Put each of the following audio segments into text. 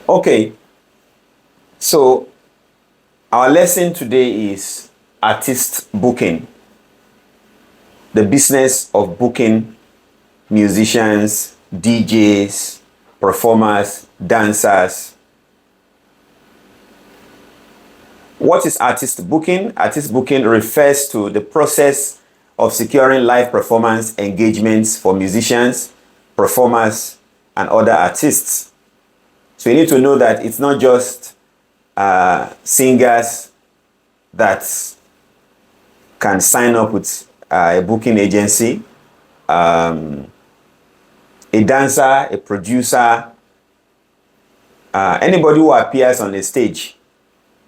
Okay, so our lesson today is artist booking, the business of booking musicians, DJs, performers, dancers. What is artist booking? Artist booking refers to the process of securing live performance engagements for musicians, performers, and other artists. So you need to know that it's not just singers that can sign up with a booking agency. A dancer, a producer, anybody who appears on the stage,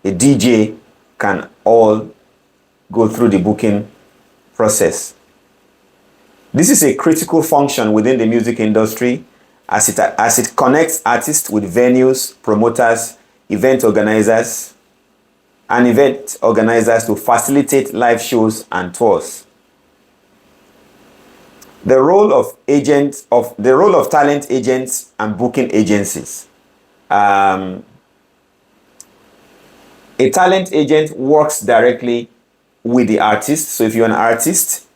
a DJ, can all go through the booking process. This is a critical function within the music industry as it connects artists with venues, promoters, event organizers, to facilitate live shows and tours. The role of talent agents and booking agencies. A talent agent works directly with the artist. So if you're an artist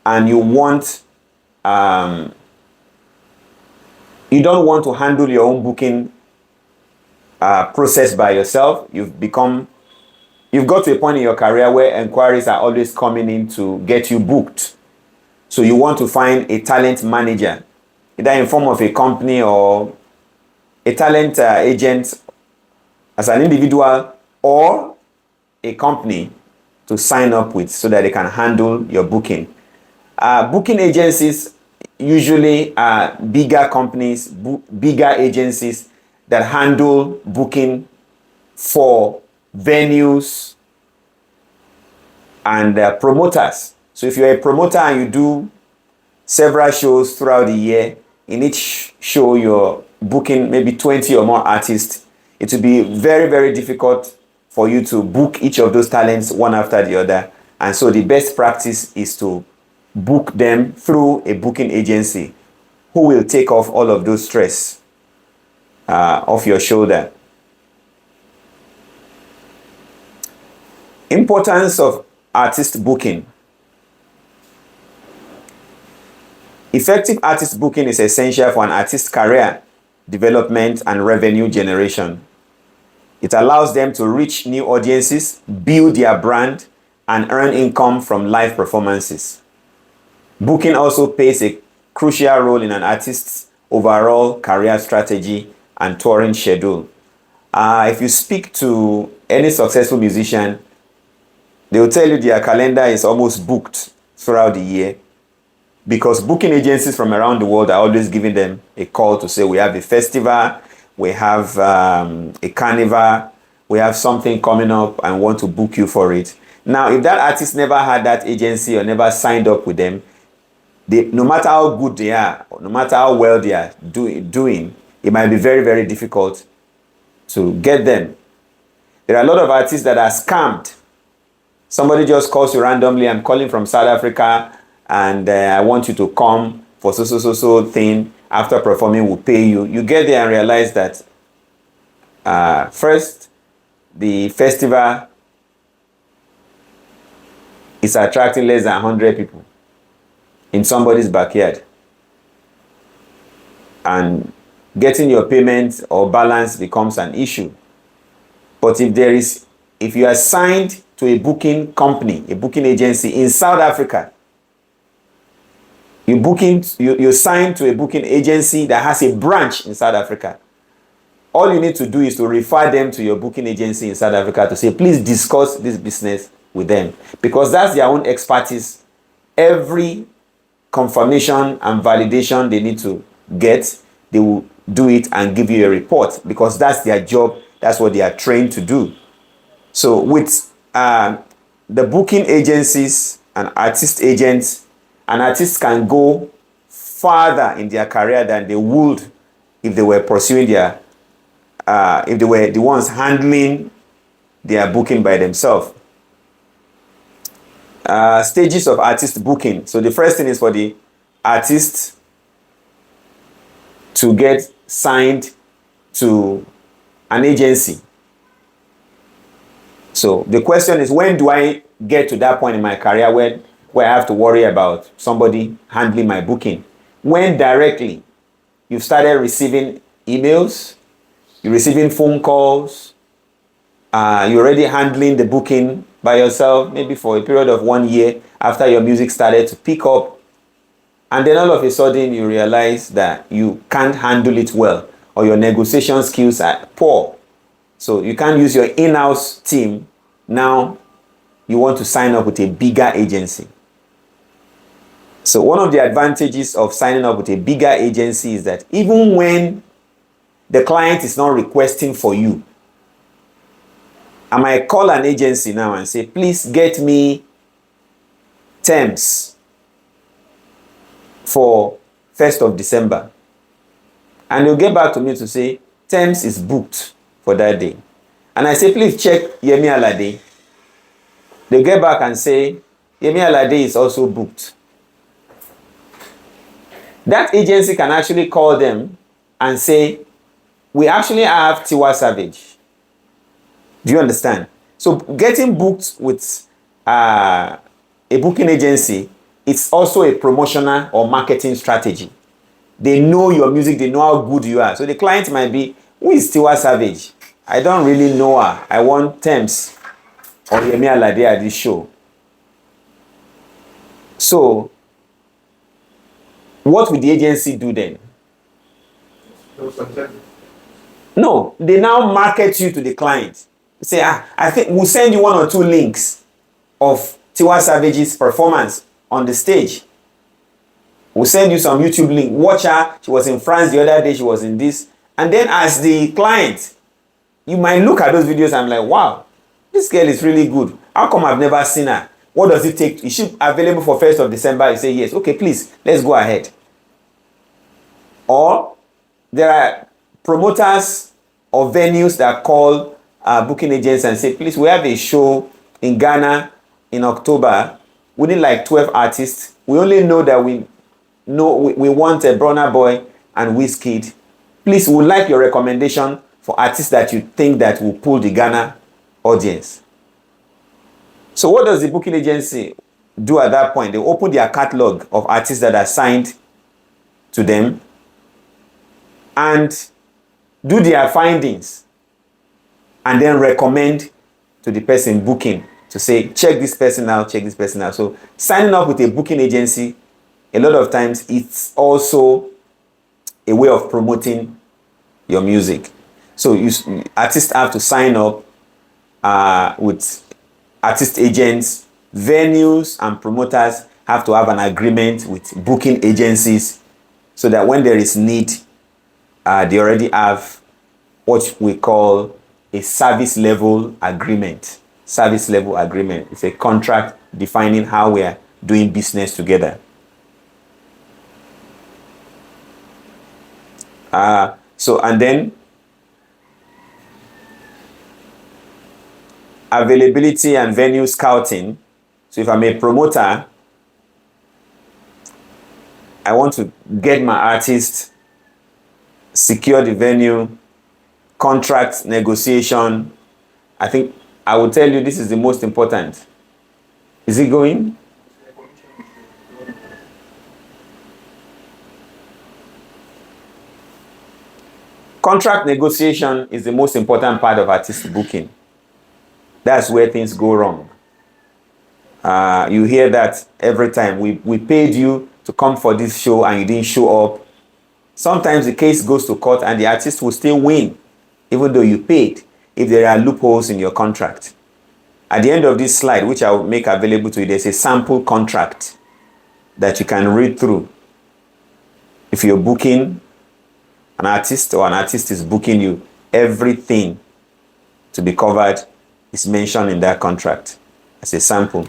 and you don't want to handle your own booking process by yourself, you've got to a point in your career where inquiries are always coming in to get you booked. So you want to find a talent manager, either in form of a company or a talent agent as an individual or a company to sign up with so that they can handle your booking. Booking agencies usually are bigger companies, bigger agencies that handle booking for venues and promoters. So if you're a promoter and you do several shows throughout the year, in each show you're booking maybe 20 or more artists, it will be very, very difficult for you to book each of those talents one after the other. And so the best practice is to book them through a booking agency who will take off all of those stress off your shoulder. Importance of artist booking. Effective artist booking is essential for an artist's career development and revenue generation. It allows them to reach new audiences, build their brand, and earn income from live performances. Booking also plays a crucial role in an artist's overall career strategy and touring schedule. If you speak to any successful musician, they will tell you their calendar is almost booked throughout the year, because booking agencies from around the world are always giving them a call to say, we have a festival, we have a carnival, we have something coming up and want to book you for it. Now, if that artist never had that agency or never signed up with them, no matter how good they are, or no matter how well they are doing, it might be very, very difficult to get them. There are a lot of artists that are scammed. Somebody just calls you randomly, I'm calling from South Africa, and I want you to come for so thing. After performing, we'll pay you. You get there and realize that first, the festival is attracting less than 100 people in somebody's backyard. And getting your payment or balance becomes an issue. But if you are signed to a booking company, a booking agency in South Africa, you're signed to a booking agency that has a branch in South Africa. All you need to do is to refer them to your booking agency in South Africa to say, please discuss this business with them, because that's their own expertise. Every confirmation and validation they need to get, they will do it and give you a report, because that's their job. That's what they are trained to do. So with the booking agencies and artist agents, an artist can go farther in their career than they would if they were pursuing if they were the ones handling their booking by themselves. Stages of artist booking. So the first thing is for the artist to get signed to an agency. So the question is, when do I get to that point in my career where I have to worry about somebody handling my booking? When directly you've started receiving emails, you're receiving phone calls, you're already handling the booking by yourself, maybe for a period of 1 year after your music started to pick up, and then all of a sudden you realize that you can't handle it well, or your negotiation skills are poor. So you can't use your in-house team. Now you want to sign up with a bigger agency. So one of the advantages of signing up with a bigger agency is that even when the client is not requesting for you, I might call an agency now and say, please get me terms for 1st of December. And they'll get back to me to say, terms is booked for that day. And I say, please check Yemi Alade. They'll get back and say, Yemi Alade is also booked. That agency can actually call them and say, we actually have Tiwa Savage. Do you understand? So getting booked with a booking agency, it's also a promotional or marketing strategy. They know your music, they know how good you are. So the client might be, who is Tiwa Savage? I don't really know her. I want terms or Yemi Alade at this show. So what will the agency do then? No, they now market you to the client. Say, I think we'll send you 1 or 2 links of Tiwa Savage's performance on the stage. We'll send you some YouTube link. Watch her. She was in France the other day. She was in this. And then as the client, you might look at those videos and I'm like, wow, this girl is really good. How come I've never seen her? What does it take? Is she available for 1st of December? You say yes. Okay, please, let's go ahead. Or there are promoters or venues that call booking agents and say, please, we have a show in Ghana in October. We need like 12 artists. We only know that we want a Burna Boy and Wizkid. Please, we would like your recommendation for artists that you think that will pull the Ghana audience. So what does the booking agency do at that point? They open their catalog of artists that are signed to them and do their findings and then recommend to the person booking to say, check this person out, check this person out. So signing up with a booking agency, a lot of times it's also a way of promoting your music. So artists have to sign up with artist agents, venues and promoters have to have an agreement with booking agencies so that when there is need, they already have what we call a service level agreement. Service level agreement. It's a contract defining how we are doing business together. And then availability and venue scouting. So if I'm a promoter, I want to get my artist, secure the venue, contract negotiation. I think I will tell you this is the most important. Is it going? Contract negotiation is the most important part of artist booking. That's where things go wrong. You hear that every time. We paid you to come for this show and you didn't show up. Sometimes the case goes to court and the artist will still win, even though you paid, if there are loopholes in your contract. At the end of this slide, which I will make available to you, there's a sample contract that you can read through. If you're booking an artist or an artist is booking you, everything to be covered is mentioned in that contract as a sample.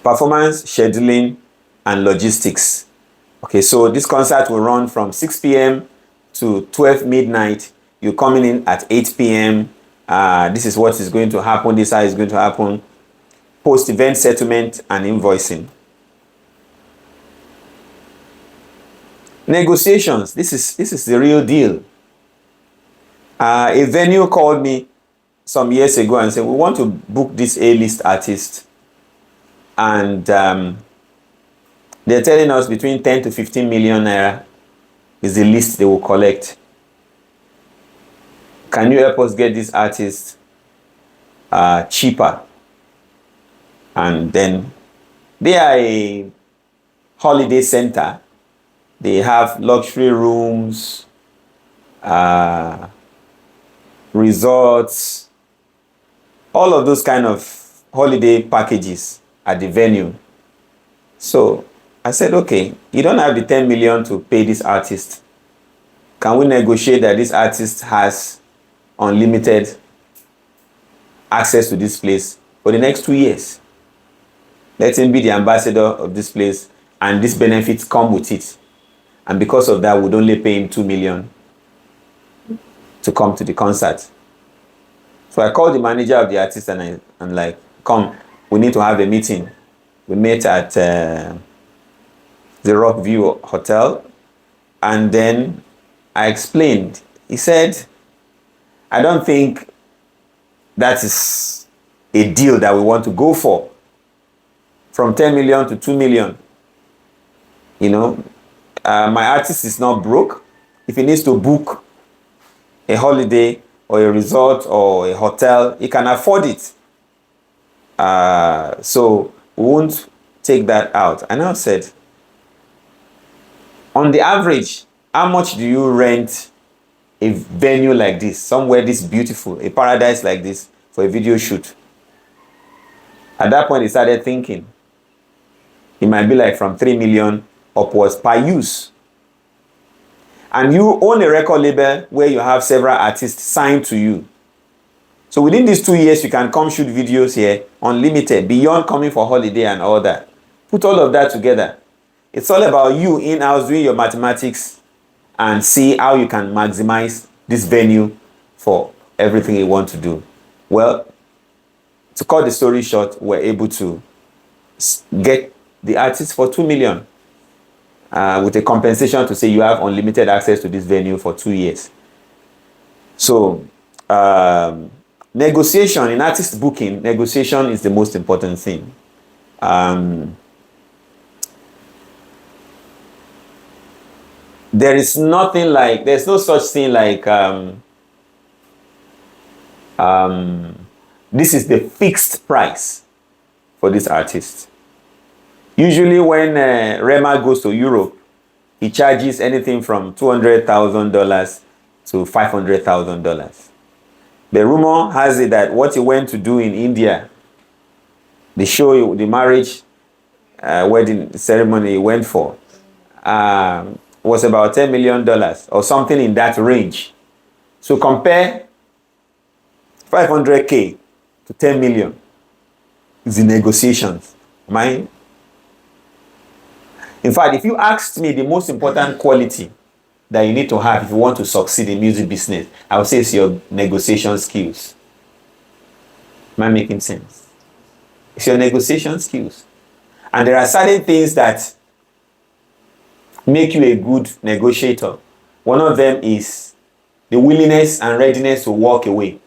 Performance, scheduling, and logistics. Okay, so this concert will run from 6 p.m. to 12 midnight. You're coming in at 8 p.m. This is what is going to happen. This is how it's going to happen. Post-event settlement and invoicing. Negotiations. This is the real deal. A venue called me some years ago and said, we want to book this A-list artist. And they're telling us between 10 to 15 million naira is the list they will collect. Can you help us get this artist cheaper? And then they are a holiday center. They have luxury rooms, resorts, all of those kind of holiday packages at the venue. So I said, okay, you don't have the 10 million to pay this artist. Can we negotiate that this artist has unlimited access to this place for the next 2 years? Let him be the ambassador of this place, and these benefits come with it. And because of that, we'd only pay him 2 million to come to the concert. So I called the manager of the artist and I'm like, come, we need to have a meeting. We met at the Rockview Hotel, and then I explained. He said, I don't think that is a deal that we want to go for. From 10 million to 2 million. You know, my artist is not broke. If he needs to book a holiday or a resort or a hotel, he can afford it. So we won't take that out. And I said, on the average, how much do you rent a venue like this, somewhere this beautiful, a paradise like this, for a video shoot? At that point, he started thinking. It might be like from 3 million upwards per use. And you own a record label where you have several artists signed to you. So within these 2 years, you can come shoot videos here, unlimited, beyond coming for holiday and all that. Put all of that together. It's all about you in-house doing your mathematics and see how you can maximize this venue for everything you want to do. Well, to cut the story short, we're able to get the artist for 2 million with a compensation to say you have unlimited access to this venue for 2 years. So negotiation in artist booking, negotiation is the most important thing. There is nothing like, there's no such thing like this is the fixed price for this artist. Usually when Rema goes to Europe, he charges anything from $200,000 to $500,000. The rumor has it that what he went to do in India, the show, the marriage, wedding ceremony he went for, was about $10 million or something in that range. So compare 500K to 10 million. It's the negotiations. In fact, if you asked me the most important quality that you need to have if you want to succeed in music business, I would say it's your negotiation skills. Am I making sense? It's your negotiation skills. And there are certain things that make you a good negotiator. One of them is the willingness and readiness to walk away.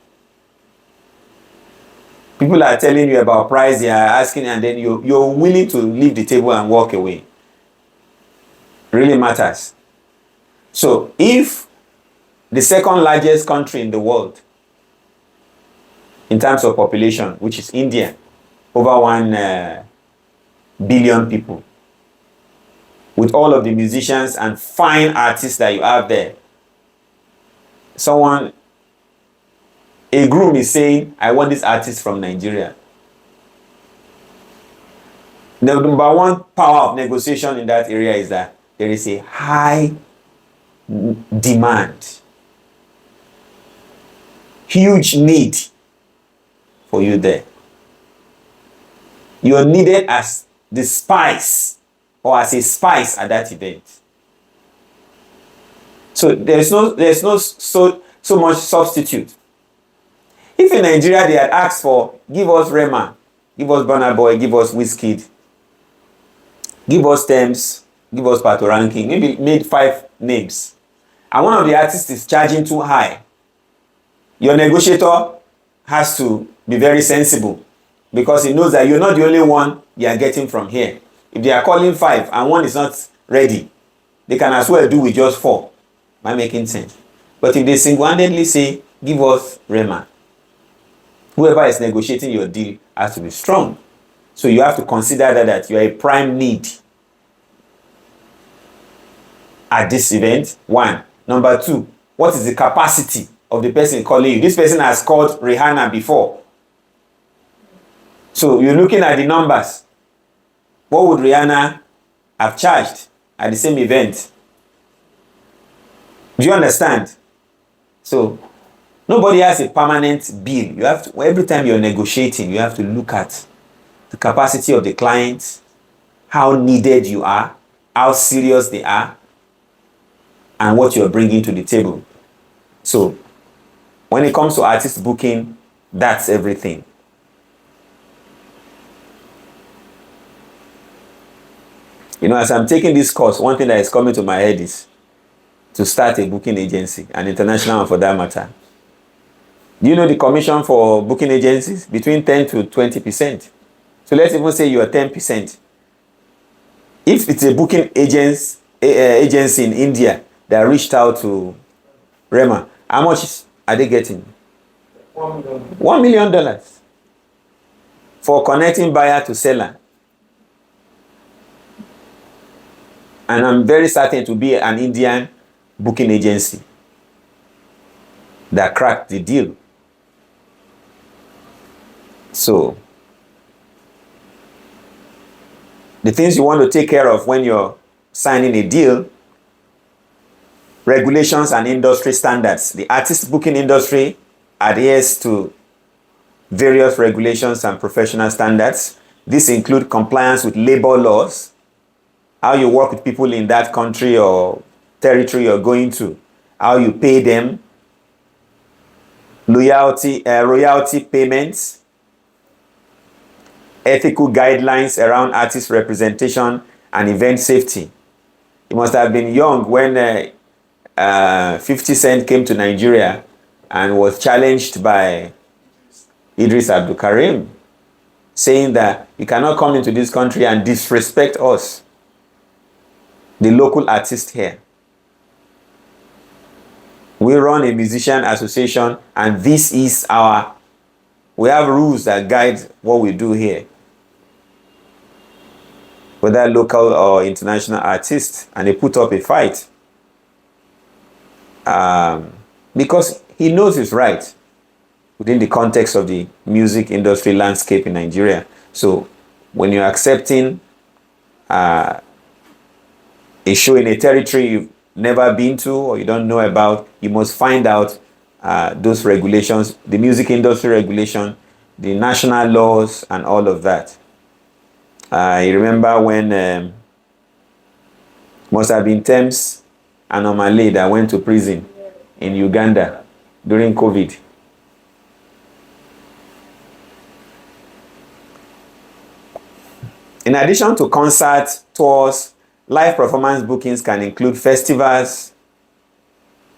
People are telling you about price, they are asking, and then you're willing to leave the table and walk away. Really matters. So if the second largest country in the world in terms of population, which is India, over 1 billion people, with all of the musicians and fine artists that you have there, a groom is saying, I want this artist from Nigeria. The number one power of negotiation in that area is that there is a high demand, huge need for you there. You're needed as the spice or as a spice at that event. So there's no so much substitute. If in Nigeria they had asked for, give us Rema, give us Burna Boy, give us Wizkid, give us Thames, give us Pato Ranking, maybe made 5 names, and one of the artists is charging too high, Your negotiator has to be very sensible because he knows that you're not the only one they are getting from here. If they are calling 5 and one is not ready, they can as well do with just 4. Am I making sense? But if they single-handedly say, give us Rema, whoever is negotiating your deal has to be strong. So you have to consider that you are a prime need at this event, 1. Number 2, what is the capacity of the person calling you? This person has called Rihanna before. So you're looking at the numbers. What would Rihanna have charged at the same event? Do you understand? So nobody has a permanent bill. You have to, every time you're negotiating, you have to look at the capacity of the client, how needed you are, how serious they are, and what you're bringing to the table. So when it comes to artist booking, that's everything. You know, as I'm taking this course, one thing that is coming to my head is to start a booking agency, an international one for that matter. Do you know the commission for booking agencies? Between 10 to 20%. So let's even say you are 10%. If it's a booking agency in India that reached out to Rema, how much are they getting? $1 million for connecting buyer to seller. And I'm very certain to be an Indian booking agency that cracked the deal. So the things you want to take care of when you're signing a deal: regulations and industry standards. The artist booking industry adheres to various regulations and professional standards. These include compliance with labor laws, how you work with people in that country or territory you're going to, how you pay them, royalty payments, ethical guidelines around artist representation and event safety. You must have been young when 50 Cent came to Nigeria and was challenged by Idris Abdul Karim, saying that you cannot come into this country and disrespect us, the local artist here. We run a musician association and this is we have rules that guide what we do here, whether local or international artists, and they put up a fight because he knows he's right within the context of the music industry landscape in Nigeria. So when you're accepting a show in a territory you've never been to or you don't know about, you must find out those regulations, the music industry regulation, the national laws, and all of that. I remember when must have been Thames and Omale that went to prison in Uganda during COVID. In addition to concerts, tours, live performance bookings can include festivals,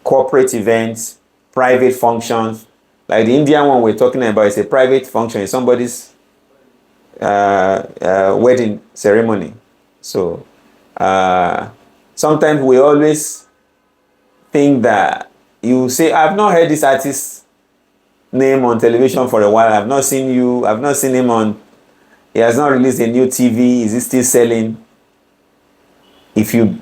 corporate events, private functions. Like the Indian one we're talking about is a private function, it's somebody's wedding ceremony. So sometimes we always think that you say, I've not heard this artist's name on television for a while, I've not seen him he has not released a new TV, is he still selling? If you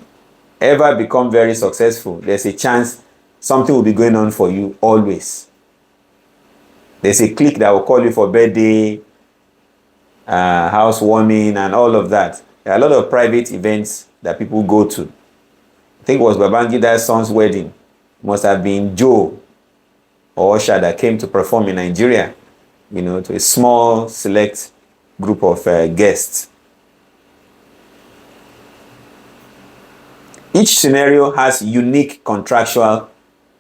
ever become very successful, there's a chance something will be going on for you always. There's a clique that will call you for birthday, housewarming, and all of that. There are a lot of private events that people go to. I think it was Babangida's son's wedding. It must have been Joe or Osha that came to perform in Nigeria, to a small, select group of guests. Each scenario has unique contractual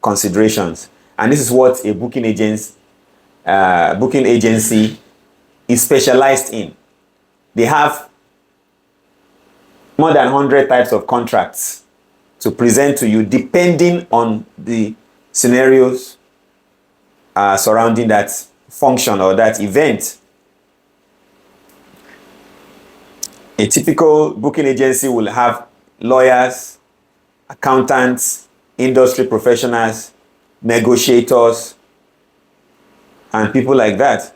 considerations, and this is what a booking agency is specialized in. They have more than 100 types of contracts to present to you depending on the scenarios surrounding that function or that event. A typical booking agency will have lawyers, accountants, industry professionals, negotiators, and people like that.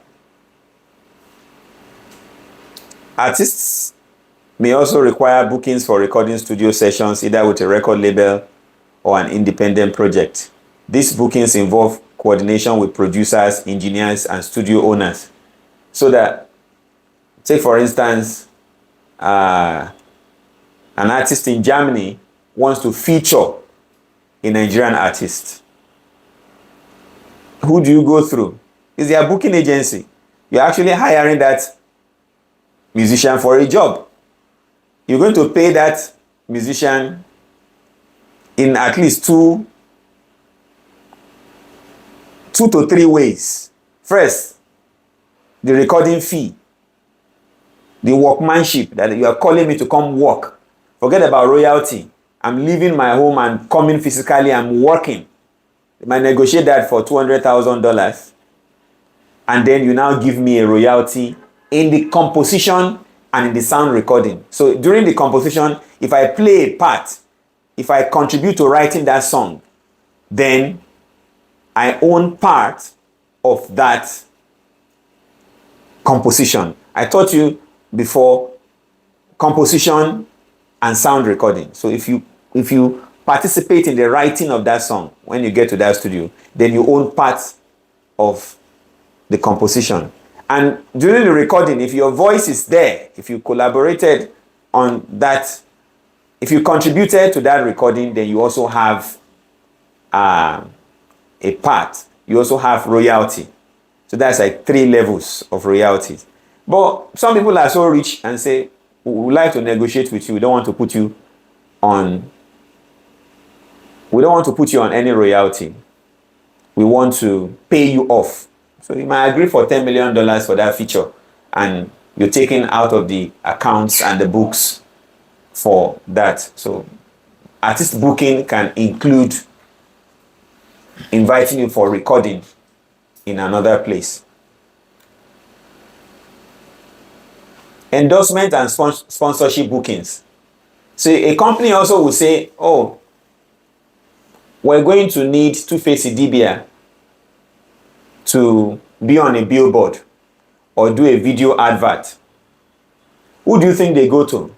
Artists may also require bookings for recording studio sessions, either with a record label or an independent project. These bookings involve coordination with producers, engineers, and studio owners. So that, take for instance, an artist in Germany wants to feature a Nigerian artist. Who do you go through? It's their booking agency. You're actually hiring that musician for a job. You're going to pay that musician in at least two to three ways. First, the recording fee, the workmanship that you are calling me to come work. Forget about royalty. I'm leaving my home and coming physically, I'm working. You might negotiate that for $200,000. And then you now give me a royalty in the composition and in the sound recording. So during the composition, if I play a part, if I contribute to writing that song, then I own part of that composition. I taught you before composition and sound recording. So if you participate in the writing of that song when you get to that studio, then you own part of the composition. And during the recording, if your voice is there, if you collaborated on that, if you contributed to that recording, then you also have a part. You also have royalty. So that's like 3 levels of royalties. But some people are so rich and say, we would like to negotiate with you. We don't want to put you on any royalty. We want to pay you off. So you might agree for $10 million for that feature, and you're taken out of the accounts and the books for that. So artist booking can include inviting you for recording in another place. Endorsement and sponsorship bookings. So a company also will say, oh, we're going to need Two-Face Idibia to be on a billboard or do a video advert. Who do you think they go to?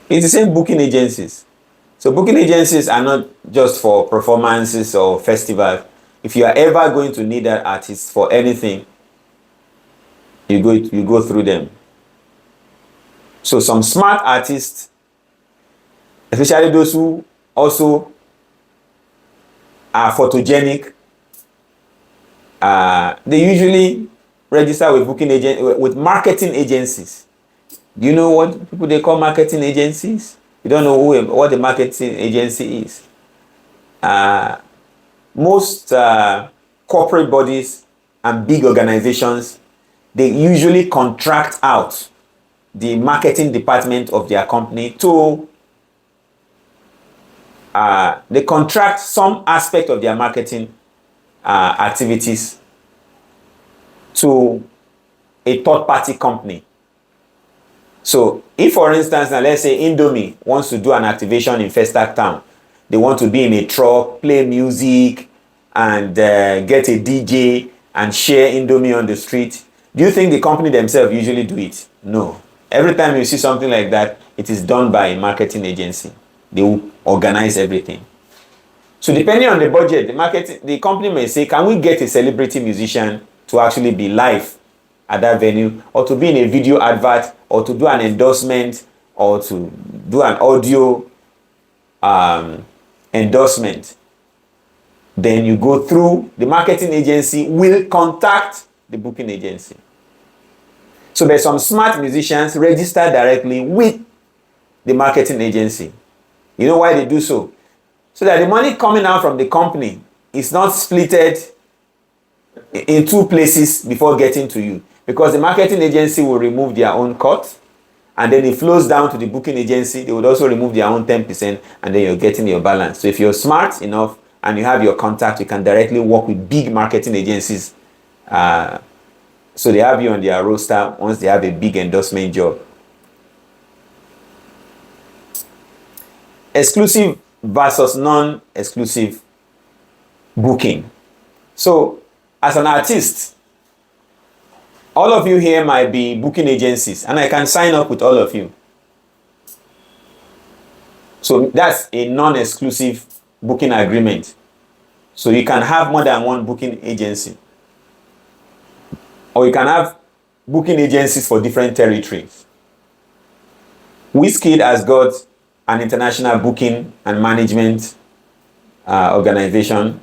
It's the same booking agencies. So booking agencies are not just for performances or festivals. If you are ever going to need that artist for anything, you go through them. So some smart artists, especially those who also are photogenic, they usually register with marketing agencies. Do you know what people they call marketing agencies? You don't know what the marketing agency is. Most corporate bodies and big organizations, they usually contract out the marketing department of their company to they contract some aspect of their marketing activities to a third-party company. So if, for instance, now let's say Indomie wants to do an activation in Festac Town, they want to be in a truck, play music, and get a DJ and share Indomie on the street. Do you think the company themselves usually do it? No. Every time you see something like that, it is done by a marketing agency. They will organize everything. So depending on the budget, the company may say, can we get a celebrity musician to actually be live at that venue, or to be in a video advert, or to do an endorsement, or to do an audio endorsement? Then you go through, the marketing agency will contact the booking agency. So there's some smart musicians register directly with the marketing agency. You know why they do so? So that the money coming out from the company is not splitted in 2 places before getting to you. Because the marketing agency will remove their own cut, and then it flows down to the booking agency. They would also remove their own 10%, and then you're getting your balance. So if you're smart enough, and you have your contact, you can directly work with big marketing agencies. So they have you on their roster once they have a big endorsement job. Exclusive versus non-exclusive booking. So as an artist, all of you here might be booking agencies, and I can sign up with all of you. So that's a non-exclusive booking agreement. So you can have more than one booking agency. Or you can have booking agencies for different territories. Wizkid has got an international booking and management organization,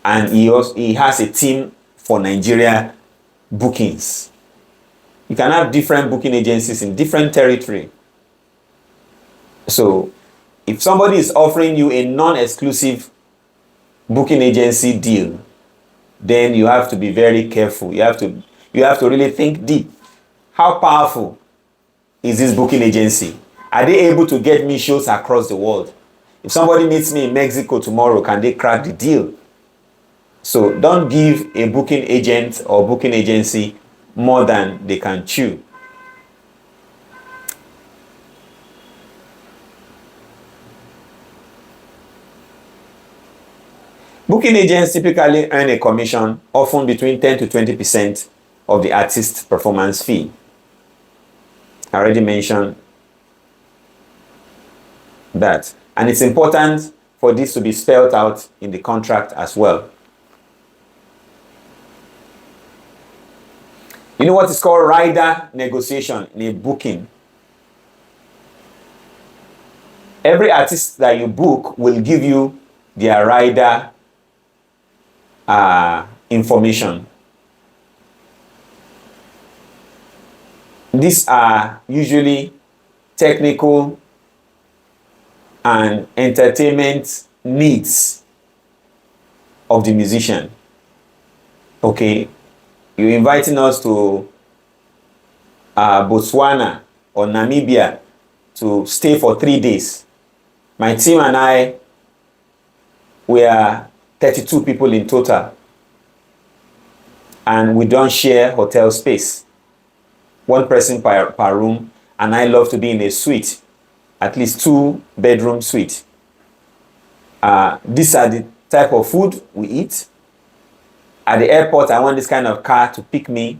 and he has a team for Nigeria bookings. You can have different booking agencies in different territory. So if somebody is offering you a non-exclusive booking agency deal, then you have to be very careful. You have to really think deep. How powerful is this booking agency? Are they able to get me shows across the world? If somebody meets me in Mexico tomorrow, can they crack the deal? So don't give a booking agent or booking agency more than they can chew. Booking agents typically earn a commission, often between 10 to 20% of the artist's performance fee. I already mentioned that. And it's important for this to be spelled out in the contract as well. You know what is called rider negotiation in a booking? Every artist that you book will give you their rider information. These are usually technical and entertainment needs of the musician. Okay, you're inviting us to Botswana or Namibia to stay for 3 days. My team and I, we are 32 people in total, and we don't share hotel space. One person per room, and I love to be in a suite, at least 2-bedroom suite. These are the type of food we eat. At the airport, I want this kind of car to pick me.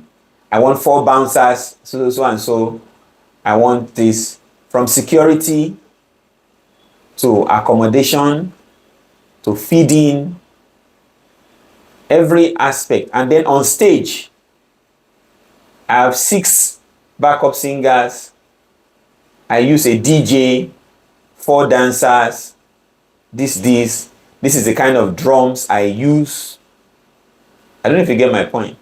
I want 4 bouncers, so and so. I want this, from security to accommodation to feeding, every aspect. And then on stage, I have 6 backup singers. I use a DJ, 4 dancers. This is the kind of drums I use. I don't know if you get my point.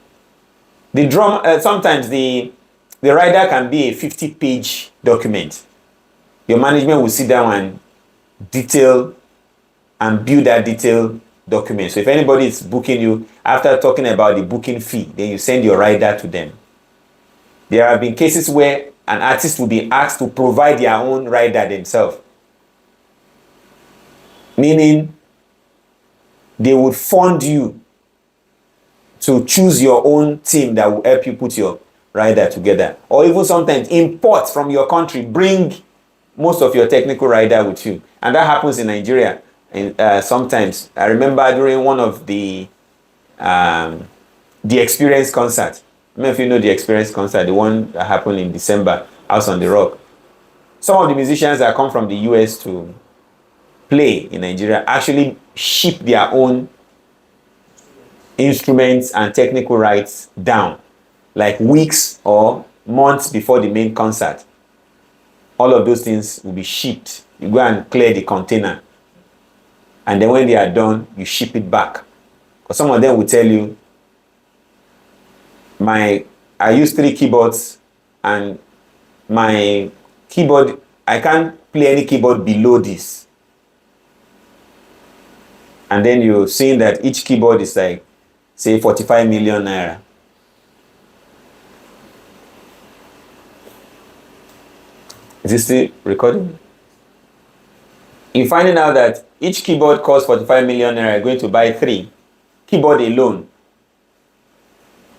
The drum, sometimes the rider can be a 50-page document. Your management will sit down and detail and build that detailed document. So if anybody is booking you, after talking about the booking fee, then you send your rider to them. There have been cases where an artist will be asked to provide their own rider themselves. Meaning, they would fund you to choose your own team that will help you put your rider together. Or even sometimes import from your country, bring most of your technical rider with you. And that happens in Nigeria. And sometimes, I remember during one of the Experience concert. I don't know if you know the Experience concert, the one that happened in December, House on the Rock. Some of the musicians that come from the US to play in Nigeria actually ship their own instruments and technical rights down, like weeks or months before the main concert. All of those things will be shipped. You go and clear the container, and then when they are done, you ship it back. Because some of them will tell you, I use 3 keyboards, and my keyboard, I can't play any keyboard below this. And then you're seeing that each keyboard is like, say, 45 million naira. Is this still recording? You're finding out that each keyboard costs 45 million naira, you're going to buy 3. Keyboard alone.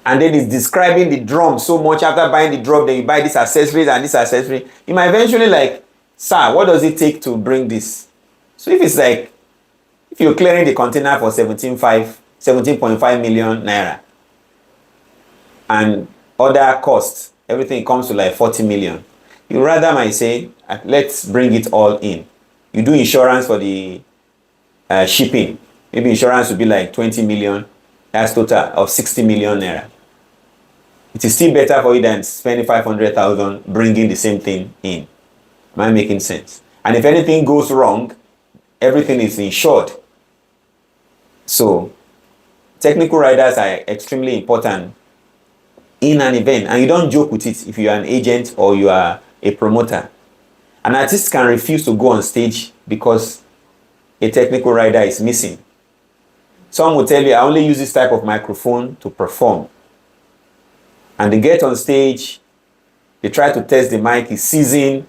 And then it's describing the drum so much. After buying the drum, then you buy this accessories and this accessory. You might eventually like, sir, what does it take to bring this? So if it's like, if you're clearing the container for 17.5 million naira and other costs, everything comes to like 40 million. You rather might say, let's bring it all in. You do insurance for the shipping. Maybe insurance would be like 20 million. That's total of 60 million naira. It is still better for you than spending 500,000 bringing the same thing in. Am I making sense? And if anything goes wrong, everything is insured. So, technical riders are extremely important in an event, and you don't joke with it if you are an agent or you are a promoter. An artist can refuse to go on stage because a technical rider is missing. Some will tell you, I only use this type of microphone to perform. And they get on stage, they try to test the mic, it's seizing,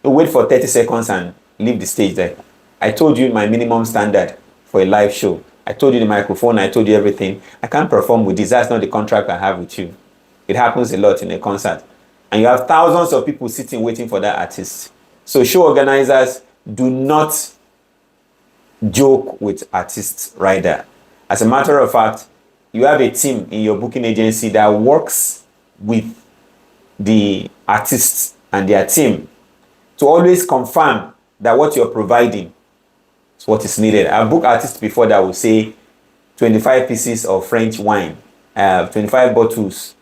you wait for 30 seconds and leave the stage there. I told you my minimum standard for a live show. I told you the microphone, I told you everything. I can't perform with this, that's not the contract I have with you. It happens a lot in a concert. And you have thousands of people sitting waiting for that artist. So show organizers, do not joke with artist rider. As a matter of fact, you have a team in your booking agency that works with the artists and their team to always confirm that what you're providing is what is needed. I've booked artists before that will say 25 pieces of French wine, 25 bottles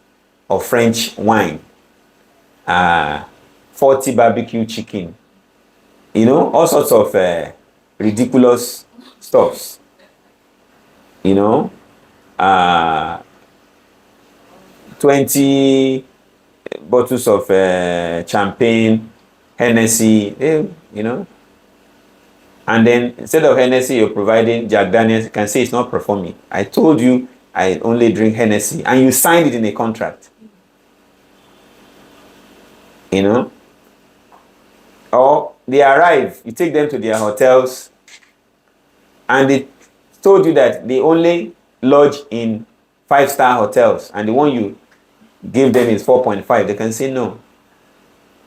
of French wine, 40 barbecue chicken, you know, all sorts of ridiculous stuffs, you know, 20 bottles of champagne, Hennessy, you know, and then instead of Hennessy, you're providing Jack Daniels. You can say it's not performing. I told you I only drink Hennessy, and you signed it in a contract, you know. Or they arrive, you take them to their hotels, and they told you that they only lodge in 5-star hotels, and the one you give them is 4.5. They can say, no,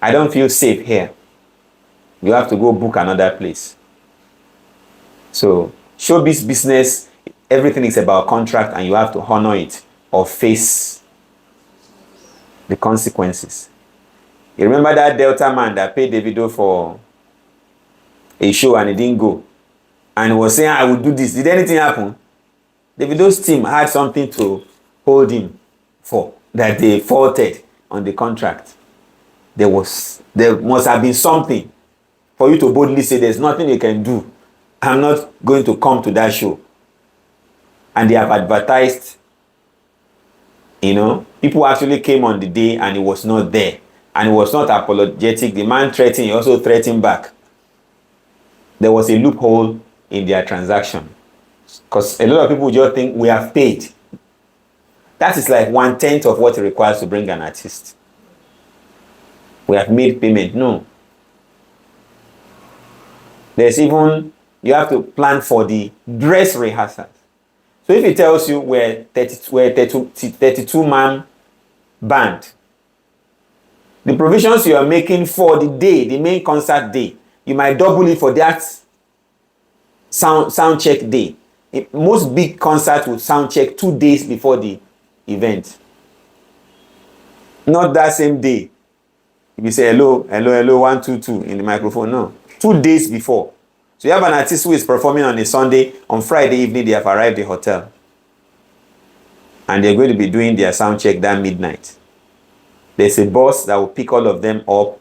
I don't feel safe here. You have to go book another place. So, showbiz business, everything is about contract, and you have to honor it or face the consequences. You remember that Delta man that paid Davido for a show and he didn't go? And he was saying, I will do this. Did anything happen? Davido's team had something to hold him for, that they faulted on the contract. There must have been something for you to boldly say, there's nothing you can do. I'm not going to come to that show. And they have advertised, you know, people actually came on the day and he was not there. And he was not apologetic. The man threatened, he also threatened back. There was a loophole in their transaction. Because a lot of people just think we have paid. That is like 1/10 of what it requires to bring an artist. We have made payment. No. There's even, you have to plan for the dress rehearsals. So if it tells you we're 32-man band, the provisions you are making for the day, the main concert day, you might double it for that sound check day. Most big concerts will sound check 2 days before the event. Not that same day. If you say hello, 122 in the microphone, no. 2 days before. So you have an artist who is performing on a Sunday, on Friday evening they have arrived at the hotel. And they're going to be doing their sound check that midnight. There's a bus that will pick all of them up,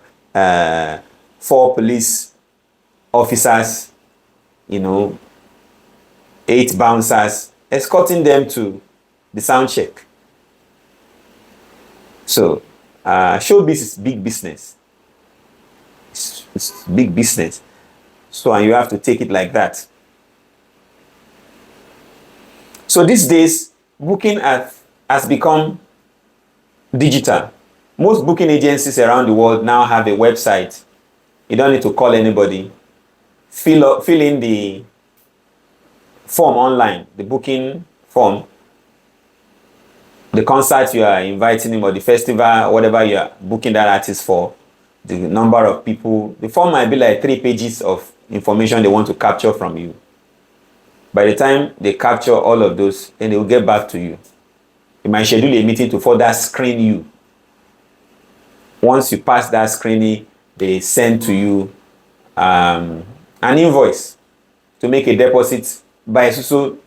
4 police officers, you know, 8 bouncers, escorting them to the sound check. So, showbiz is big business. It's big business. So, and you have to take it like that. So these days, booking has become digital. Most booking agencies around the world now have a website. You don't need to call anybody. fill in the form online, the booking form, the concert you are inviting him or the festival or whatever you are booking that artist for, the number of people. The form might be like 3 pages of information they want to capture from you. By the time they capture all of those, then they will get back to you. You might schedule a meeting to further screen you. Once you pass that screening, they send to you an invoice to make a deposit by a so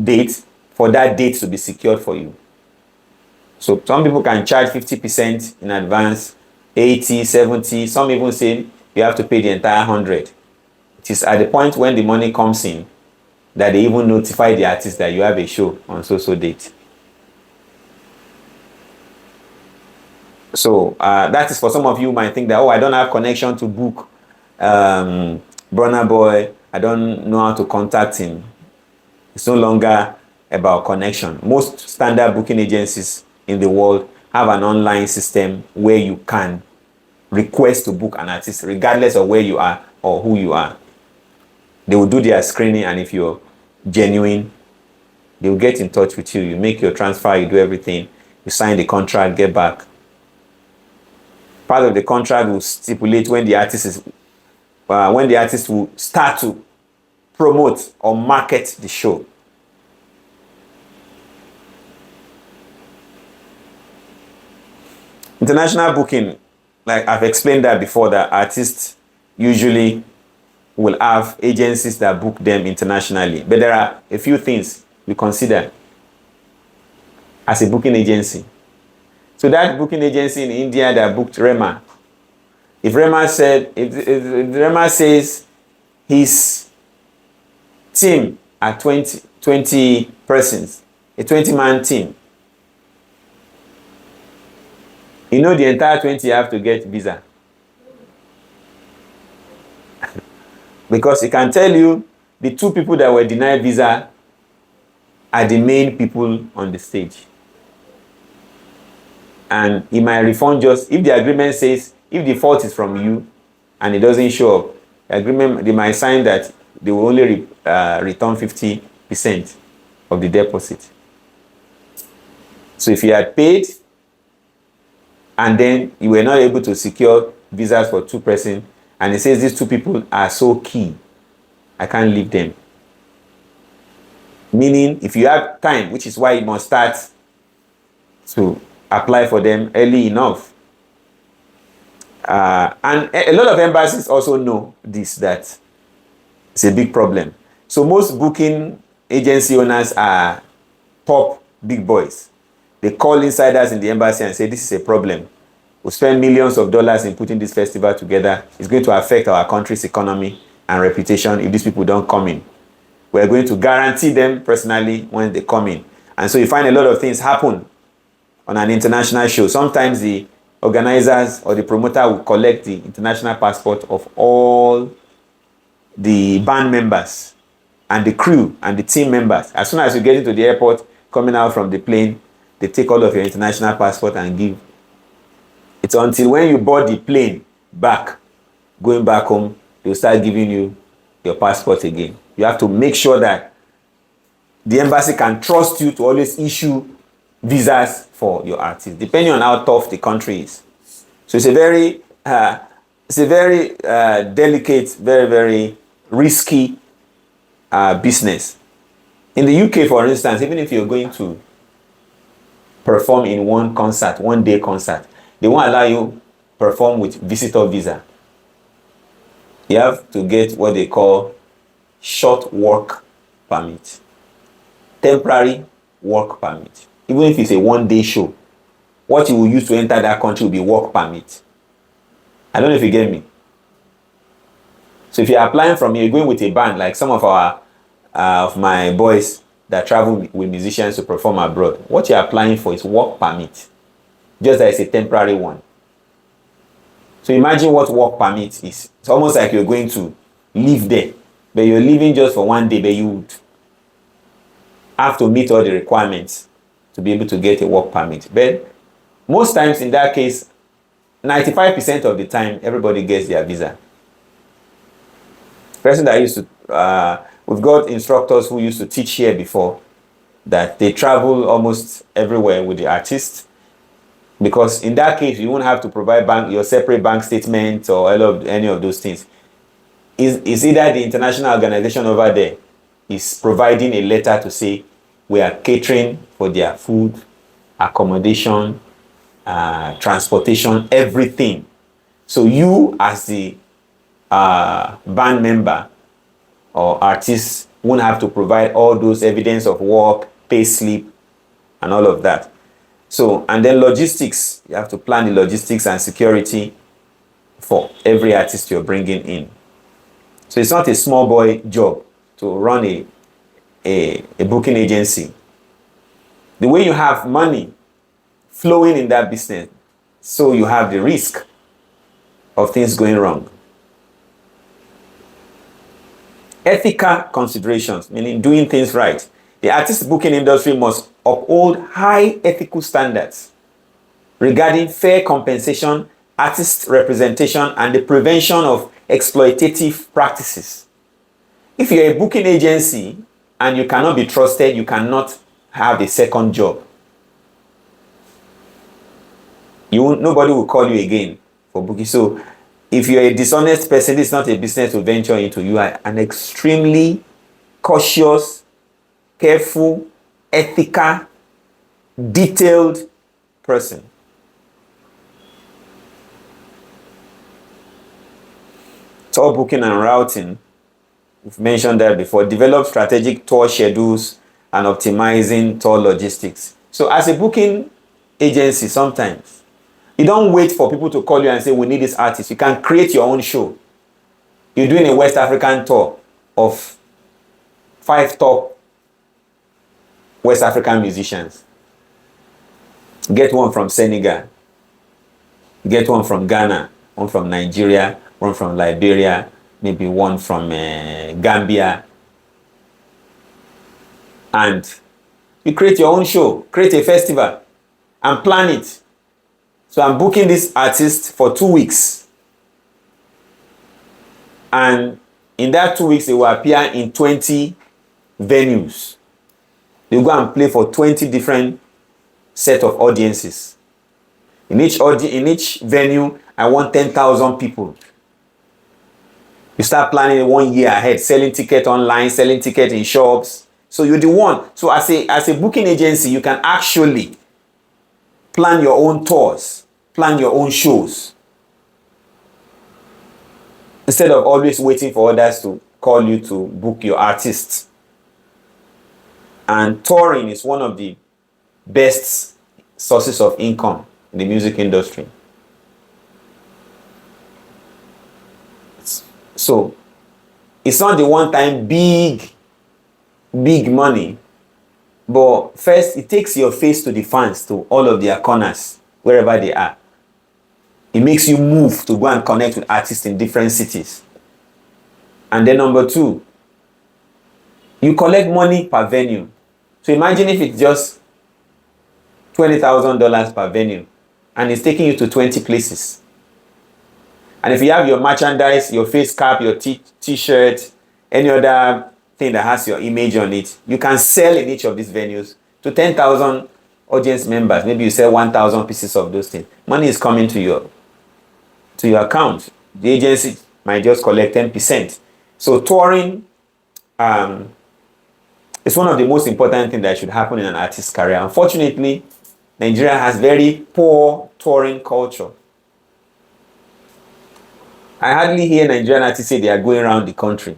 date for that date to be secured for you. So some people can charge 50% in advance, 80, 70. Some even say you have to pay the entire 100. It is at the point when the money comes in that they even notify the artist that you have a show on so date. So that is for some of you who might think that, oh, I don't have connection to book Burna Boy. I don't know how to contact him. It's no longer about connection. Most standard booking agencies in the world have an online system where you can request to book an artist regardless of where you are or who you are. They will do their screening, and if you're genuine, they will get in touch with you. You make your transfer, you do everything, you sign the contract, get back. Part of the contract will stipulate when the artist will start to promote or market the show. International booking, like I've explained that before, that artists usually will have agencies that book them internationally. But there are a few things we consider as a booking agency. So that booking agency in India that booked Rema, if Rema says his team are 20 persons, a 20-man team, you know the entire 20 have to get visa. Because he can tell you the 2 people that were denied visa are the main people on the stage. And he might refund just, if the agreement says, if the fault is from you and it doesn't show up, the agreement, they might sign that they will only return 50% of the deposit. So if you had paid and then you were not able to secure visas for 2 persons, and it says these 2 people are so key, I can't leave them. Meaning, if you have time, which is why you must start to apply for them early enough. And a lot of embassies also know this, that it's a big problem. So most booking agency owners are top big boys. They call insiders in the embassy and say, this is a problem. We'll spend millions of dollars in putting this festival together. It's going to affect our country's economy and reputation if these people don't come in. We're going to guarantee them personally when they come in. And so you find a lot of things happen on an international show. Sometimes the organizers or the promoter will collect the international passport of all the band members and the crew and the team members. As soon as you get into the airport, coming out from the plane, they take all of your international passport and give. It's until when you board the plane back, going back home, they'll start giving you your passport again. You have to make sure that the embassy can trust you to always issue visas for your artists, depending on how tough the country is. So it's a very delicate, very, very risky business. In the UK, for instance, even if you're going to perform in one day concert, they won't allow you perform with visitor visa. You have to get what they call short work permit, temporary work permit. Even if it's a one-day show, what you will use to enter that country will be work permit. I don't know if you get me. So if you're applying from here, you're going with a band, like some of my boys that travel with musicians to perform abroad, what you're applying for is work permit, just that it's a temporary one. So imagine what work permit is. It's almost like you're going to live there, but you're living just for one day, but you would have to meet all the requirements to be able to get a work permit. But most times in that case, 95% of the time, everybody gets their visa. Person that used to, we've got instructors who used to teach here before, that they travel almost everywhere with the artist, because in that case you won't have to provide your separate bank statement or any of those things. Is either the international organization over there is providing a letter to say we are catering for their food, accommodation, transportation, everything. So you as the band member or artist won't have to provide all those evidence of work, pay slip, and all of that. So, and then logistics, you have to plan the logistics and security for every artist you're bringing in. So it's not a small boy job to run a booking agency. The way you have money flowing in that business, so you have the risk of things going wrong. Ethical considerations, meaning doing things right. The artist booking industry must uphold high ethical standards regarding fair compensation, artist representation, and the prevention of exploitative practices. If you're a booking agency and you cannot be trusted, you cannot have a second job. Nobody will call you again for booking. So if you're a dishonest person, it's not a business to venture into. You are an extremely cautious, careful, ethical, detailed person. Tour booking and routing, we've mentioned that before. Develop strategic tour schedules and optimizing tour logistics. So as a booking agency, sometimes you don't wait for people to call you and say, we need this artist. You can create your own show. You're doing a West African tour of 5 top West African musicians. Get one from Senegal. Get one from Ghana. One from Nigeria. One from Liberia. Maybe one from Gambia. And you create your own show. Create a festival. And plan it. So I'm booking this artist for 2 weeks. And in that 2 weeks, they will appear in 20 venues. They go and play for 20 different set of audiences. In each venue, I want 10,000 people. You start planning 1 year ahead, selling ticket online, selling ticket in shops. So you're the one. So as a booking agency, you can actually plan your own tours, plan your own shows, instead of always waiting for others to call you to book your artists. And touring is one of the best sources of income in the music industry. So it's not the one-time big money, but first it takes your face to the fans, to all of their corners, wherever they are. It makes you move to go and connect with artists in different cities. And then number 2, you collect money per venue. So imagine if it's just $20,000 per venue and it's taking you to 20 places. And if you have your merchandise, your face cap, your t-shirt, any other thing that has your image on it, you can sell in each of these venues to 10,000 audience members. Maybe you sell 1,000 pieces of those things. Money is coming to your account. The agency might just collect 10%. So touring is one of the most important things that should happen in an artist's career. Unfortunately, Nigeria has very poor touring culture. I hardly hear Nigerian artists say they are going around the country.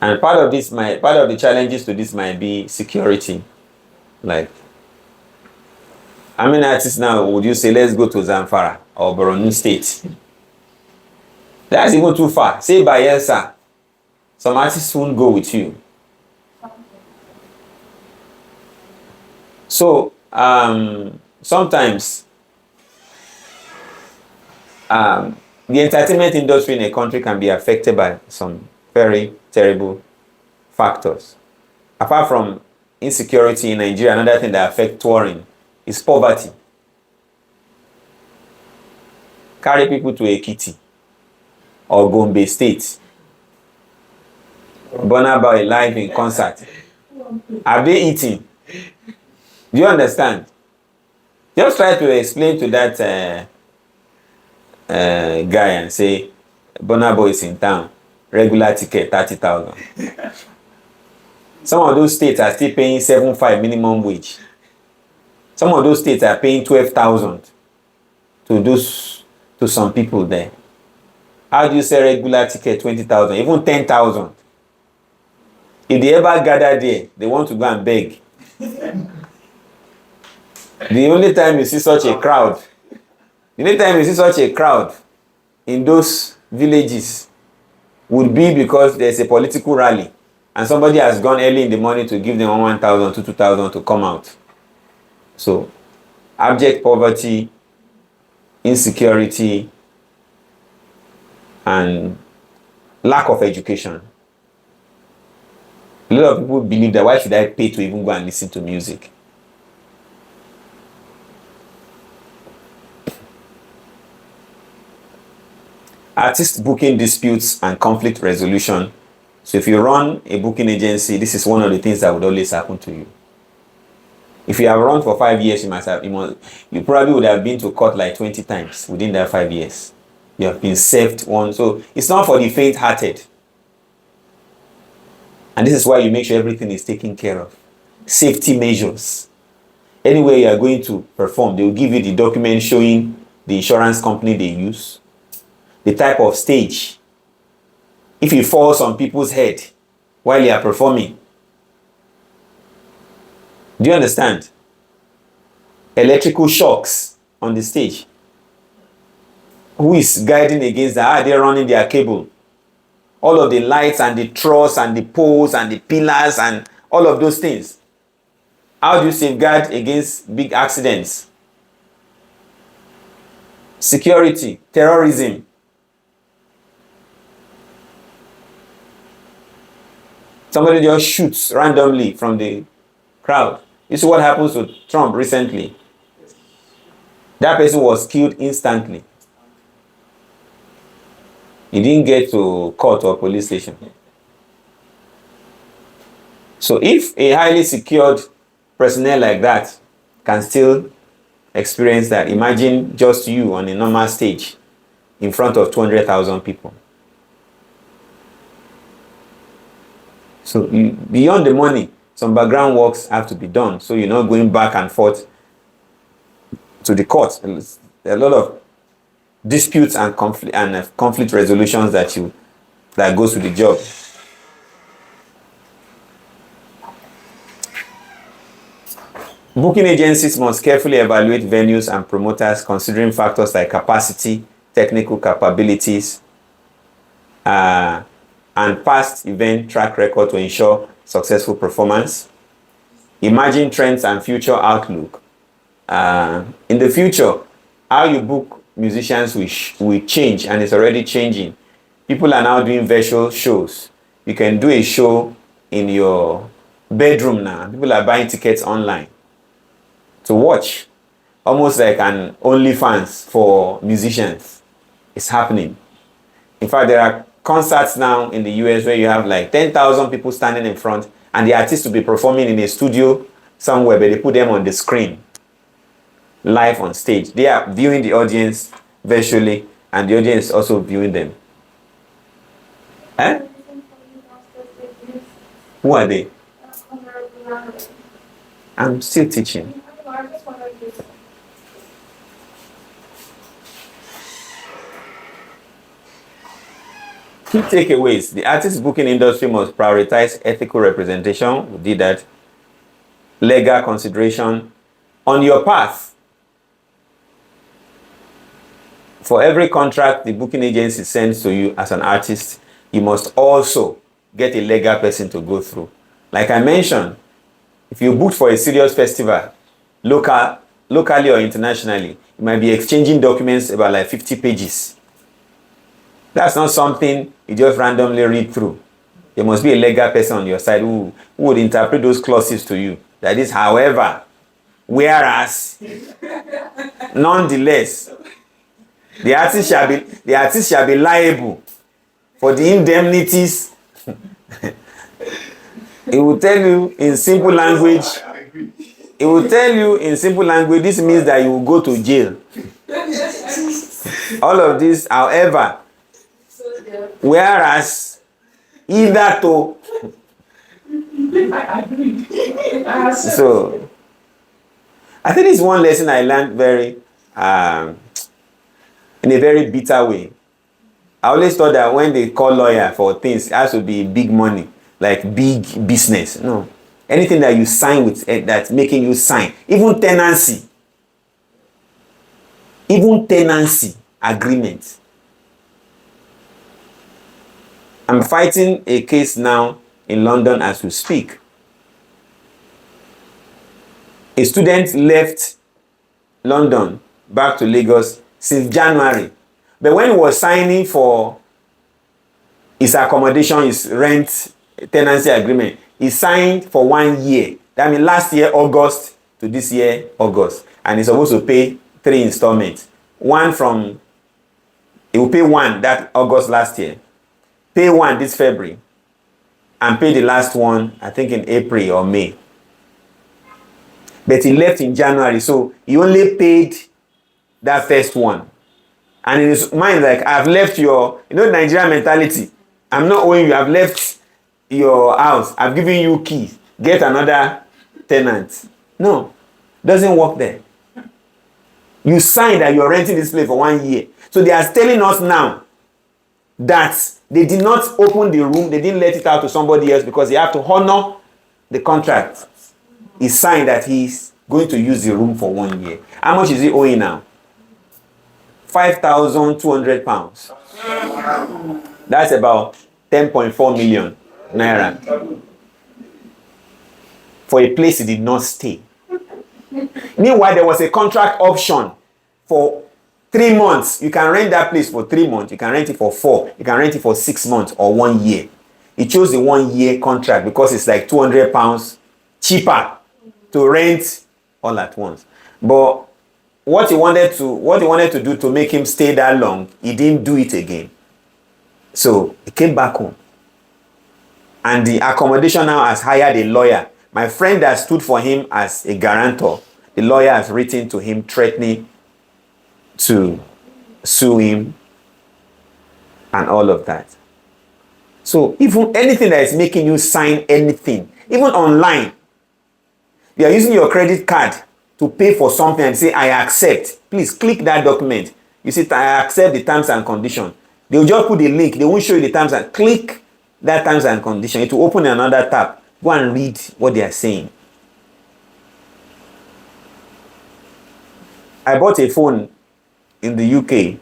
And part of the challenges to this might be security. Like, how many artists now would you say, let's go to Zamfara or Borno State? That's even too far. Say Bayelsa. Some artists won't go with you. So, sometimes the entertainment industry in a country can be affected by some very terrible factors. Apart from insecurity in Nigeria, another thing that affects touring is poverty. Carry people to Ekiti or Gombe State Burna Boy live in concert. Have they eaten? Do you understand? Just try to explain to that guy and say, Burna Boy is in town. Regular ticket, 30,000. Some of those states are still paying 7.5 minimum wage. Some of those states are paying 12,000 to some people there. How do you sell regular ticket 20,000, even 10,000? If they ever gather there, they want to go and beg. The only time you see such a crowd, in those villages would be because there's a political rally and somebody has gone early in the morning to give them 1,000 to 2,000 to come out. So, abject poverty, insecurity, and lack of education. A lot of people believe that why should I pay to even go and listen to music? Artist booking disputes and conflict resolution. So if you run a booking agency, this is one of the things that would always happen to you. If you have run for 5 years, you probably would have been to court like 20 times within that 5 years. You have been served one. So it's not for the faint-hearted. And this is why you make sure everything is taken care of. Safety measures. Anywhere you are going to perform, they will give you the document showing the insurance company they use, the type of stage. If it falls on people's head while you are performing. Do you understand? Electrical shocks on the stage. Who is guiding against that? Are they running their cable? All of the lights and the truss and the poles and the pillars and all of those things. How do you safeguard against big accidents? Security, terrorism. Somebody just shoots randomly from the crowd. This is what happens to Trump recently. That person was killed instantly. He didn't get to court or police station. So if a highly secured personnel like that can still experience that, imagine just you on a normal stage in front of 200,000 people. So beyond the money, some background works have to be done. So you're not going back and forth to the court. There's a lot of disputes and conflict resolutions that goes with the job. Booking agencies must carefully evaluate venues and promoters considering factors like capacity, technical capabilities, and past event track record to ensure successful performance. Imagine trends and future outlook. In the future, how you book musicians will change, and it's already changing. People are now doing virtual shows. You can do a show in your bedroom now. People are buying tickets online to watch. Almost like an OnlyFans for musicians. It's happening. In fact, there are concerts now in the US where you have like 10,000 people standing in front and the artist will be performing in a studio somewhere, but they put them on the screen live on stage. They are viewing the audience virtually and the audience is also viewing them. Eh? Who are they? I'm still teaching. Key takeaways. The artist booking industry must prioritize ethical representation. We did that. Legal consideration. On your path, for every contract the booking agency sends to you as an artist, you must also get a legal person to go through. Like I mentioned, if you booked for a serious festival, locally or internationally, you might be exchanging documents about like 50 pages. That's not something you just randomly read through. There must be a legal person on your side who would interpret those clauses to you. That is, however, whereas, nonetheless, the artist shall be liable for the indemnities It will tell you in simple language. It will tell you in simple language, this means that you will go to jail. All of this, however, whereas either to. So, I think it's one lesson I learned in a very bitter way. I always thought that when they call lawyer for things, it has to be big money, like big business. No. Anything that you sign with, that's making you sign. Even tenancy agreement. I'm fighting a case now in London as we speak. A student left London back to Lagos since January. But when he was signing for his accommodation, his rent, tenancy agreement, he signed for 1 year. That means last year, August to this year, August. And he's supposed to pay 3 installments. He will pay 1 that August last year, pay 1 this February, and pay the last one, I think in April or May. But he left in January, so he only paid that first one. And in his mind, like, I've left your, Nigerian mentality. I'm not owing you, I've left your house, I've given you keys, get another tenant. No, doesn't work there. You signed that you're renting this place for 1 year. So they are telling us now that they did not open the room, they didn't let it out to somebody else because they have to honor the contract. He signed that he's going to use the room for 1 year. How much is he owing now? £5,200. That's about 10.4 million naira. For a place he did not stay. Meanwhile, there was a contract option for 3 months. You can rent that place for 3 months. You can rent it for 4. You can rent it for 6 months or 1 year. He chose the 1 year contract because it's like £200 cheaper to rent all at once. But what he wanted to do to make him stay that long, he didn't do it again. So he came back home. And the accommodation now has hired a lawyer. My friend that stood for him as a guarantor, the lawyer has written to him threatening to sue him and all of that. So even anything that is making you sign anything, even online, you are using your credit card to pay for something and say, I accept. Please click that document. You see, I accept the terms and conditions. They will just put the link. They won't show you the terms and click that terms and conditions. It will open another tab. Go and read what they are saying. I bought a phone in the UK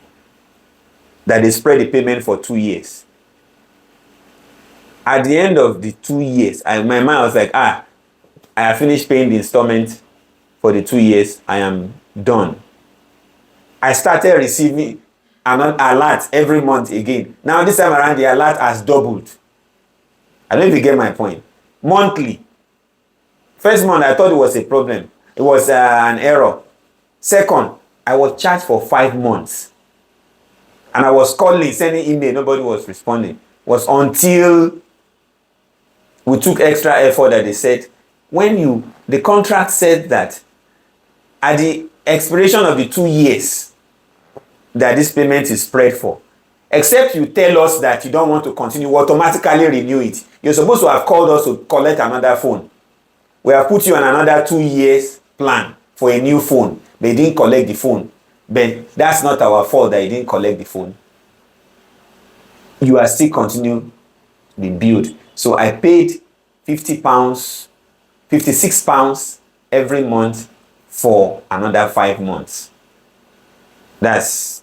that they spread the payment for 2 years. At the end of the 2 years, my mind was like, I have finished paying the installment for the 2 years. I am done. I started receiving an alert every month again. Now this time around, the alert has doubled. I don't know if you get my point. Monthly. First month, I thought it was a problem. It was an error. Second, I was charged for 5 months. And I was calling, sending email. Nobody was responding. It was until we took extra effort that they said, the contract said that at the expiration of the 2 years that this payment is spread for, except you tell us that you don't want to continue, we automatically renew it. You're supposed to have called us to collect another phone. We have put you on another 2 years plan for a new phone. They didn't collect the phone. But that's not our fault that you didn't collect the phone. You are still continuing to be billed. So I paid £50, £56 every month for another 5 months. That's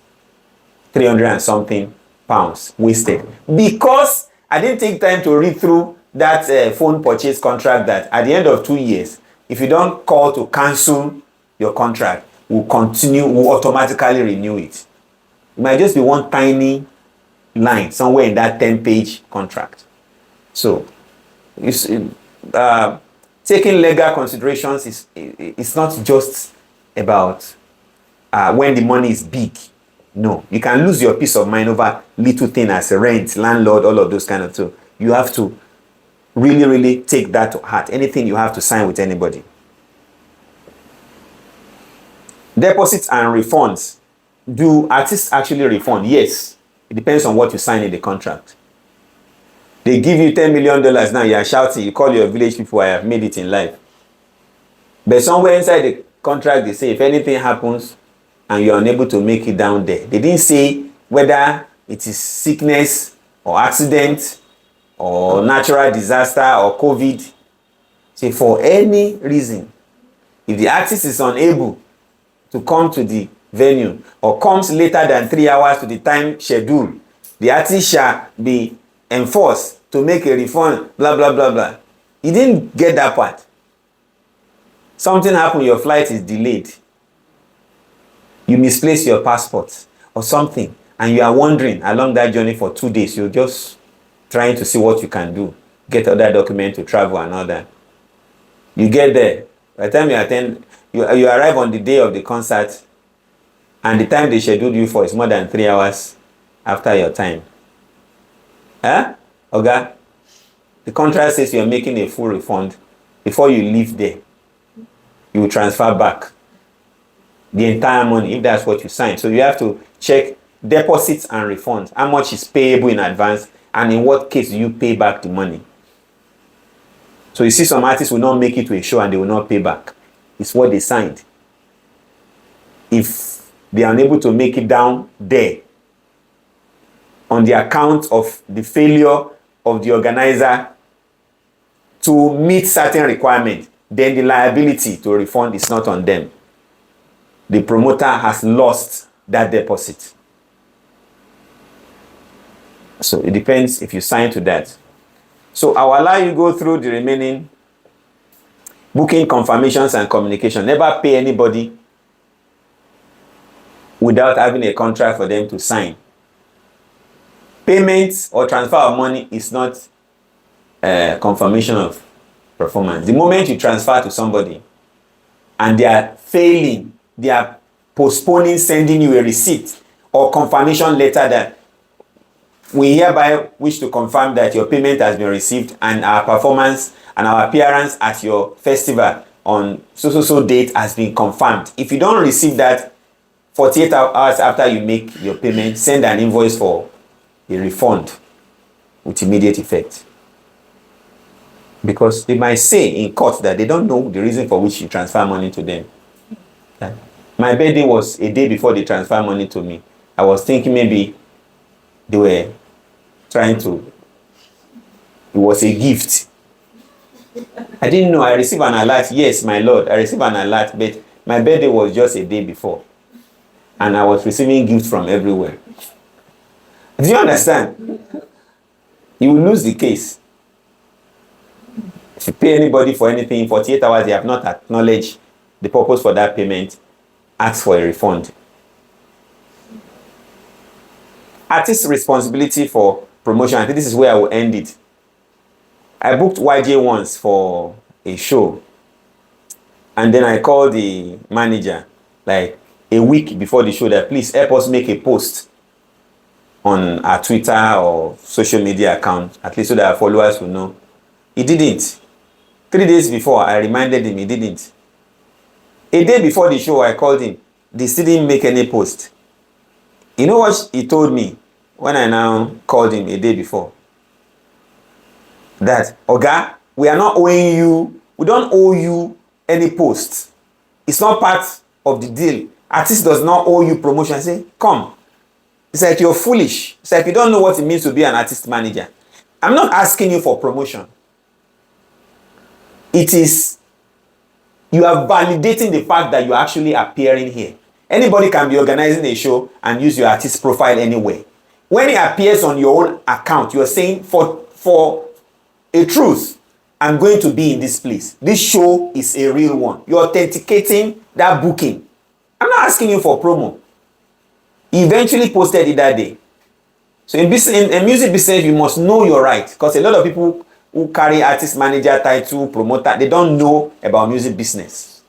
300 and something pounds wasted. Because I didn't take time to read through that phone purchase contract that at the end of 2 years, if you don't call to cancel your contract, we'll automatically renew it. It might just be one tiny line somewhere in that 10-page contract. So, taking legal considerations it's not just about when the money is big. No, you can lose your peace of mind over little things as a rent, landlord, all of those kind of things. You have to really, really take that to heart. Anything you have to sign with anybody. Deposits and refunds. Do artists actually refund? Yes. It depends on what you sign in the contract. They give you $10 million now, you are shouting, you call your village people, I have made it in life. But somewhere inside the contract, they say if anything happens and you're unable to make it down there, they didn't say whether it is sickness or accident or natural disaster or COVID. Say for any reason, if the artist is unable to come to the venue or comes later than 3 hours to the time scheduled, the artist shall be enforced to make a refund, blah, blah, blah, blah. You didn't get that part. Something happened, your flight is delayed. You misplaced your passport or something, and you are wandering along that journey for 2 days. You're just trying to see what you can do, get other document to travel and all that. You get there. By the time you attend, you arrive on the day of the concert, and the time they scheduled you for is more than 3 hours after your time. Huh? Okay? The contract says you're making a full refund. Before you leave there, you will transfer back the entire money if that's what you signed. So you have to check deposits and refunds. How much is payable in advance, and in what case do you pay back the money? So you see some artists will not make it to a show and they will not pay back. It's what they signed. If they are unable to make it down there on the account of the failure of the organizer to meet certain requirements, then the liability to refund is not on them. The promoter has lost that deposit. So it depends if you sign to that. So I'll allow you go through the remaining booking confirmations and communication. Never pay anybody without having a contract for them to sign. Payment or transfer of money is not confirmation of performance. The moment you transfer to somebody and they are failing, they are postponing sending you a receipt or confirmation letter that we hereby wish to confirm that your payment has been received and our performance and our appearance at your festival on so date has been confirmed. If you don't receive that 48 hours after you make your payment, send an invoice for a refund with immediate effect. Because they might say in court that they don't know the reason for which you transfer money to them. My birthday was a day before they transfer money to me. I was thinking maybe they were trying to, it was a gift. I didn't know. I received an alert. Yes, my Lord, I received an alert, but my birthday was just a day before. And I was receiving gifts from everywhere. Do you understand? You will lose the case. If you pay anybody for anything in 48 hours, they have not acknowledged the purpose for that payment, ask for a refund. Artist's responsibility for promotion. I think this is where I will end it. I booked YJ once for a show. And then I called the manager like a week before the show that please help us make a post on our Twitter or social media account, at least so that our followers will know. He didn't. 3 days before, I reminded him, he didn't. A day before the show, I called him. They still didn't make any post. You know what he told me when I now called him a day before? That, Oga, we are not owing you, we don't owe you any post. It's not part of the deal. Artist does not owe you promotion. I say, come. It's like you're foolish. It's like you don't know what it means to be an artist manager. I'm not asking you for promotion. It is, you are validating the fact that you're actually appearing here. Anybody can be organizing a show and use your artist profile anywhere. When it appears on your own account, you're saying, for a truth, I'm going to be in this place. This show is a real one. You're authenticating that booking. I'm not asking you for promo. He eventually posted it that day. So in music business, you must know your right. Because a lot of people who carry artist manager title, promoter, they don't know about music business.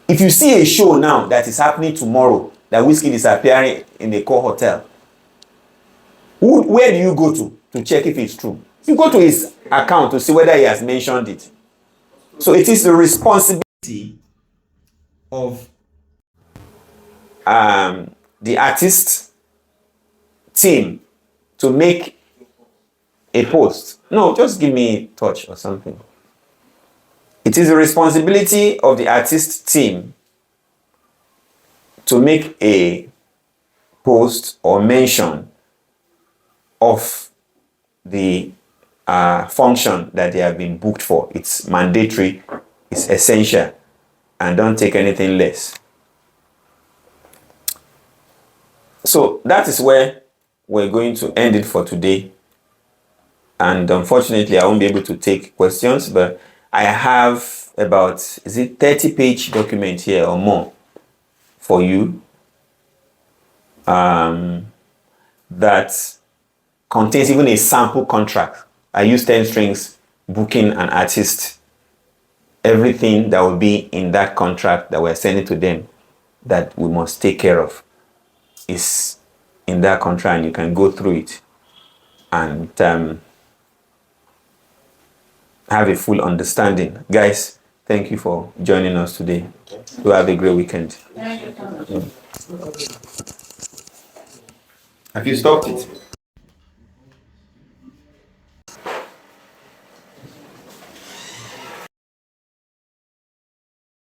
If you see a show now that is happening tomorrow, that Wizkid is appearing in the core hotel, where do you go to check if it's true? You go to his account to see whether he has mentioned it. So it is the responsibility of the artist team to make a post. No, just give me touch or something. It is the responsibility of the artist team to make a post or mention of the function that they have been booked for. It's mandatory, it's essential, and don't take anything less. So that is where we're going to end it for today. And unfortunately, I won't be able to take questions, but I have about, 30-page document here or more for you that contains even a sample contract. I use 10 strings, booking an artist. Everything that will be in that contract that we're sending to them that we must take care of is in that contract, and you can go through it and have a full understanding. Guys, thank you for joining us today. You have a great weekend. Have you stopped it?